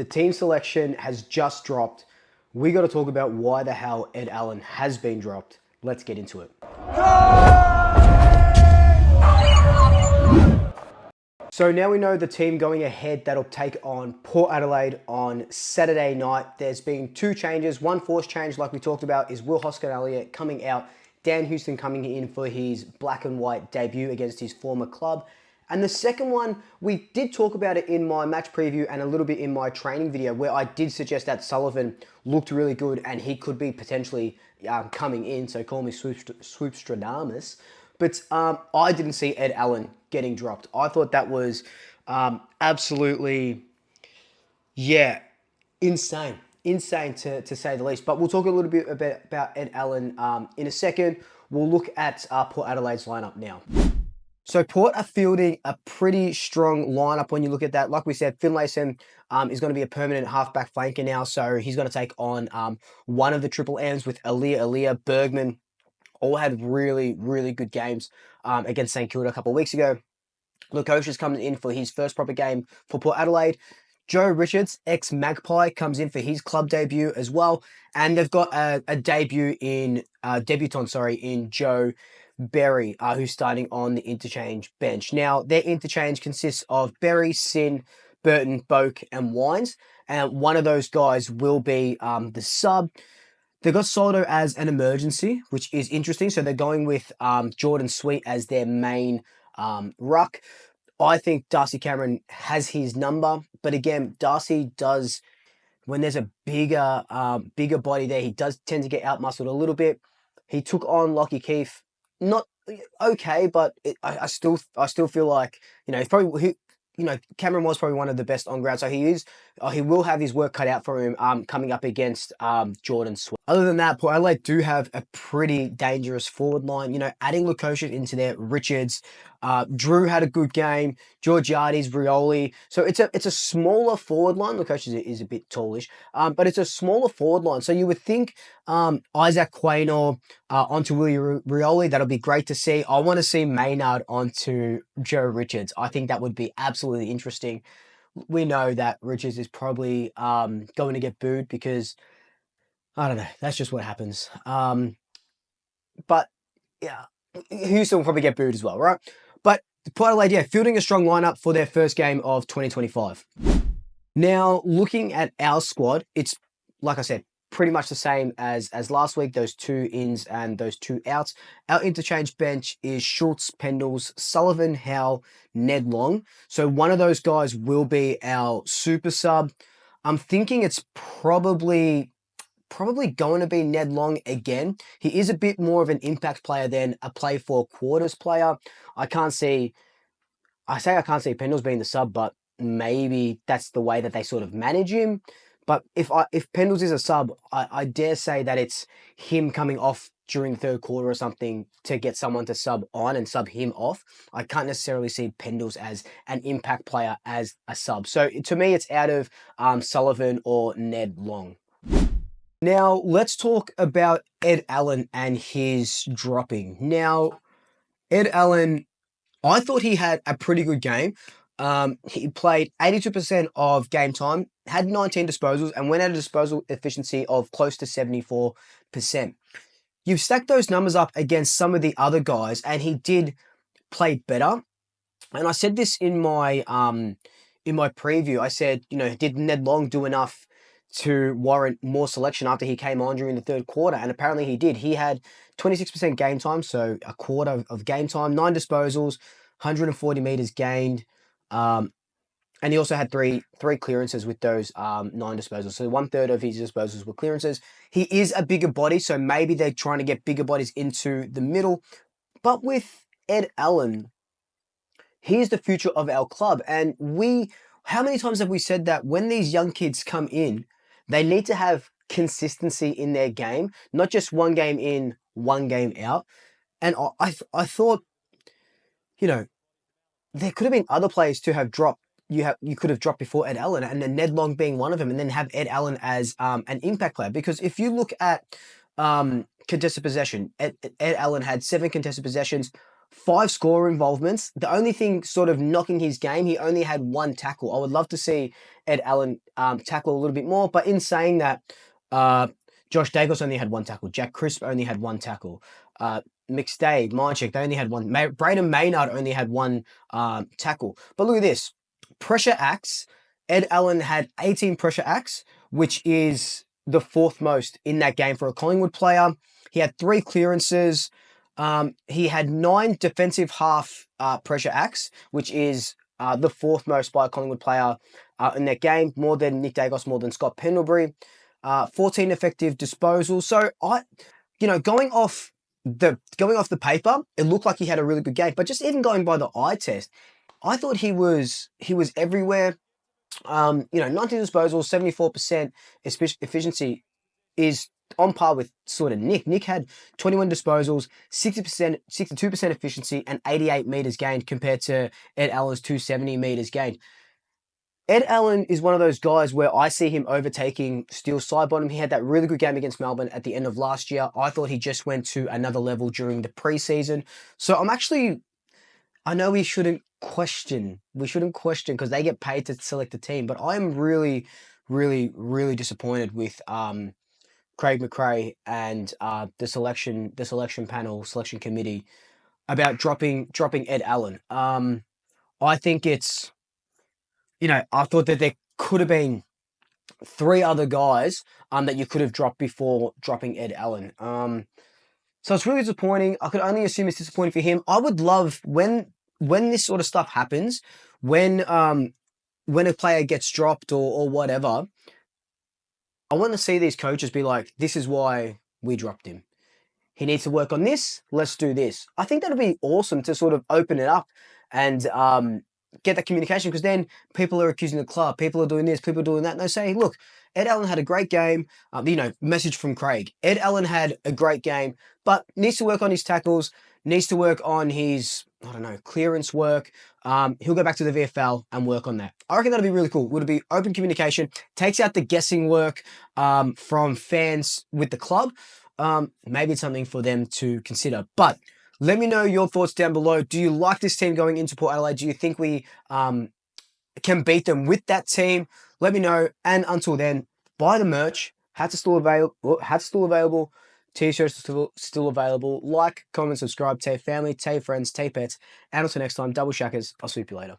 The team selection has just dropped. We got to talk about why the hell Ed Allan has been dropped. Let's get into it. So now we know the team going ahead that'll take on Port Adelaide on Saturday night. There's been two changes. One forced change, like we talked about, is Will Hoskin-Elliott coming out. Dan Houston coming in for his black and white debut against his former club. And the second one, we did talk about it in my match preview and a little bit in my training video where I did suggest that Sullivan looked really good and he could be potentially coming in. So call me Swoopstradamus. But I didn't see Ed Allan getting dropped. I thought that was absolutely, insane. Insane to say the least. But we'll talk a little bit about Ed Allan in a second. We'll look at Port Adelaide's lineup now. So Port are fielding a pretty strong lineup when you look at that. Like we said, Finlayson is going to be a permanent halfback flanker now. So he's going to take on one of the triple M's with Aaliyah, Bergman. All had really, really good games against St Kilda a couple of weeks ago. Lukosius comes in for his first proper game for Port Adelaide. Joe Richards, ex-Magpie, comes in for his club debut as well. And they've got a debutant in Joe Berry, who's starting on the interchange bench. Now, their interchange consists of Berry, Sin, Burton, Boak, and Wines. And one of those guys will be the sub. They've got Soldo as an emergency, which is interesting. So they're going with Jordan Sweet as their main ruck. I think Darcy Cameron has his number. But again, Darcy does, when there's a bigger body there, he does tend to get out-muscled a little bit. He took on Lockie Keefe. Not okay, but I still feel like, he's probably, Cameron was probably one of the best on ground. So he will have his work cut out for him coming up against Jordan Sweet. Other than that, Port Adelaide do have a pretty dangerous forward line. Adding Lukosius into there, Richards, Drew had a good game, Georgiades, Rioli. So it's a smaller forward line. Lukosius is a bit tallish, but it's a smaller forward line. So you would think Isaac Quaynor onto Willie Rioli, that'll be great to see. I want to see Maynard onto Joe Richards. I think that would be absolutely interesting. We know that Richards is probably going to get booed because, I don't know, that's just what happens. But yeah, Houston will probably get booed as well, right? But Port Adelaide, fielding a strong lineup for their first game of 2025. Now, looking at our squad, it's, like I said, pretty much the same as last week, those two ins and those two outs. Our interchange bench is Schultz, Pendles, Sullivan, Howe, Ned Long. So one of those guys will be our super sub. I'm thinking it's probably going to be Ned Long again. He is a bit more of an impact player than a play for quarters player. I can't see Pendles being the sub, but maybe that's the way that they sort of manage him. But if Pendles is a sub, I dare say that it's him coming off during the third quarter or something to get someone to sub on and sub him off. I can't necessarily see Pendles as an impact player as a sub. So to me, it's out of Sullivan or Ned Long. Now, let's talk about Ed Allan and his dropping. Now, Ed Allan, I thought he had a pretty good game. He played 82% of game time, had 19 disposals, and went at a disposal efficiency of close to 74%. You've stacked those numbers up against some of the other guys, and he did play better. And I said this in my preview. I said, did Ned Long do enough to warrant more selection after he came on during the third quarter? And apparently he did. He had 26% game time, so a quarter of game time, 9 disposals, 140 meters gained. And he also had three clearances with those 9 disposals. So 1/3 of his disposals were clearances. He is a bigger body, so maybe they're trying to get bigger bodies into the middle. But with Ed Allan, he's the future of our club. And how many times have we said that when these young kids come in, they need to have consistency in their game, not just one game in, one game out. And I thought, there could have been other players to have dropped. You could have dropped before Ed Allan, and then Ned Long being one of them, and then have Ed Allan as an impact player. Because if you look at contested possession, Ed Allan had 7 contested possessions. 5 score involvements. The only thing sort of knocking his game, he only had 1 tackle. I would love to see Ed Allan tackle a little bit more, but in saying that, uh, Josh Dacos only had 1 tackle. Jack Crisp only had 1 tackle. McStay, Mychek, they only had 1. Braden Maynard only had 1 tackle. But look at this. Pressure acts. Ed Allan had 18 pressure acts, which is the 4th most in that game for a Collingwood player. He had 3 clearances. He had 9 defensive half pressure acts, which is the 4th most by a Collingwood player in that game, more than Nick Dacos, more than Scott Pendlebury. 14 effective disposals. So going off the paper, it looked like he had a really good game. But just even going by the eye test, I thought he was everywhere. 19 disposals, 74% efficiency is on par with sort of Nick. Nick had 21 disposals, 60%, 62% efficiency, and 88 meters gained compared to Ed Allan's 270 meters gained. Ed Allan is one of those guys where I see him overtaking Steele Sidebottom. He had that really good game against Melbourne at the end of last year. I thought he just went to another level during the preseason. So I know we shouldn't question because they get paid to select the team, but I'm really, really, really disappointed with Craig McRae and the selection panel, selection committee about dropping Ed Allan. I think it's, I thought that there could have been 3 other guys that you could have dropped before dropping Ed Allan. So it's really disappointing. I could only assume it's disappointing for him. I would love when this sort of stuff happens, when a player gets dropped or whatever, I want to see these coaches be like, this is why we dropped him. He needs to work on this. Let's do this. I think that'd be awesome to sort of open it up and get that communication, because then people are accusing the club. People are doing this, people are doing that. And they say, look, Ed Allan had a great game. Message from Craig. Ed Allan had a great game, but needs to work on his tackles, needs to work on his, clearance work. He'll go back to the VFL and work on that. I reckon that'd be really cool. Would be open communication, takes out the guessing work from fans with the club. Maybe it's something for them to consider. But let me know your thoughts down below. Do you like this team going into Port Adelaide? Do you think we can beat them with that team? Let me know. And until then, buy the merch. Hats are still available. T-shirts are still available. Like, comment, subscribe. Tell your family, tell your friends, tell your pets. And until next time, double shackers. I'll swoop you later.